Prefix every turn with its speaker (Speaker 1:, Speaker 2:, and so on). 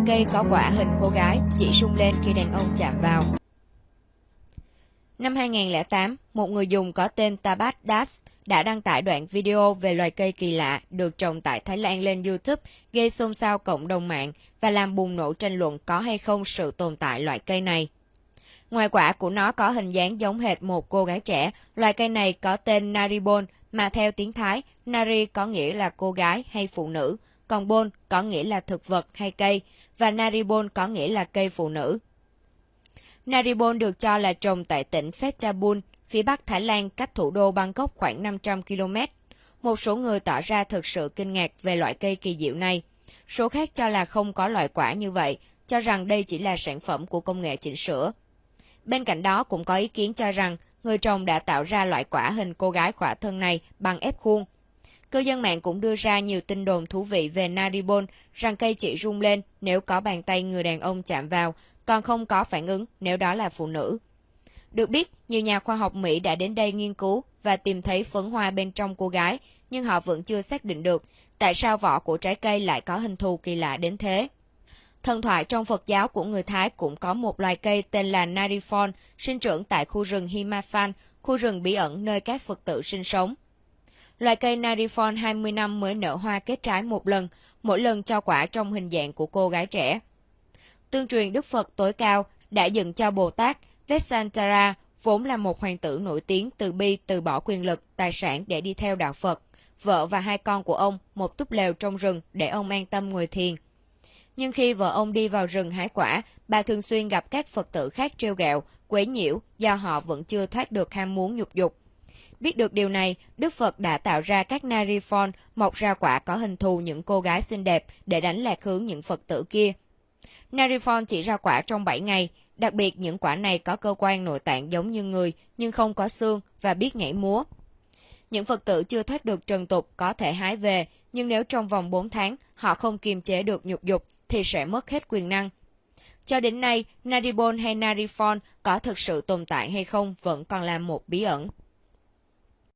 Speaker 1: cây có quả hình cô gái chỉ rung lên khi đàn ông chạm vào. Năm 2008, một người dùng có tên Tabat Das đã đăng tải đoạn video về loài cây kỳ lạ được trồng tại Thái Lan lên YouTube, gây xôn xao cộng đồng mạng và làm bùng nổ tranh luận có hay không sự tồn tại loại cây này. Ngoài quả của nó có hình dáng giống hệt một cô gái trẻ, loài cây này có tên Naribon, mà theo tiếng Thái, Nari có nghĩa là cô gái hay phụ nữ, còn Bon có nghĩa là thực vật hay cây, và Naribon có nghĩa là cây phụ nữ. Naribon được cho là trồng tại tỉnh Phetchabun, phía bắc Thái Lan, cách thủ đô Bangkok khoảng 500 km. Một số người tỏ ra thực sự kinh ngạc về loại cây kỳ diệu này. Số khác cho là không có loại quả như vậy, cho rằng đây chỉ là sản phẩm của công nghệ chỉnh sửa. Bên cạnh đó cũng có ý kiến cho rằng người trồng đã tạo ra loại quả hình cô gái khỏa thân này bằng ép khuôn. Cư dân mạng cũng đưa ra nhiều tin đồn thú vị về Naribon, rằng cây chỉ rung lên nếu có bàn tay người đàn ông chạm vào, còn không có phản ứng nếu đó là phụ nữ. Được biết, nhiều nhà khoa học Mỹ đã đến đây nghiên cứu và tìm thấy phấn hoa bên trong cô gái, nhưng họ vẫn chưa xác định được tại sao vỏ của trái cây lại có hình thù kỳ lạ đến thế. Thần thoại trong Phật giáo của người Thái cũng có một loài cây tên là Narifon, sinh trưởng tại khu rừng Himaphan, khu rừng bí ẩn nơi các Phật tử sinh sống. Loài cây Narifon 20 năm mới nở hoa kết trái một lần, mỗi lần cho quả trong hình dạng của cô gái trẻ. Tương truyền Đức Phật tối cao đã dựng cho Bồ Tát Vessantara, vốn là một hoàng tử nổi tiếng từ bi từ bỏ quyền lực, tài sản để đi theo đạo Phật, vợ và hai con của ông một túp lều trong rừng để ông an tâm ngồi thiền. Nhưng khi vợ ông đi vào rừng hái quả, bà thường xuyên gặp các Phật tử khác trêu ghẹo, quấy nhiễu do họ vẫn chưa thoát được ham muốn nhục dục. Biết được điều này, Đức Phật đã tạo ra các Narifon mọc ra quả có hình thù những cô gái xinh đẹp để đánh lạc hướng những Phật tử kia. Narifon chỉ ra quả trong 7 ngày, đặc biệt những quả này có cơ quan nội tạng giống như người nhưng không có xương và biết nhảy múa. Những Phật tử chưa thoát được trần tục có thể hái về, nhưng nếu trong vòng 4 tháng họ không kiềm chế được nhục dục thì sẽ mất hết quyền năng. Cho đến nay, Naribon hay Narifon có thực sự tồn tại hay không vẫn còn là một bí ẩn.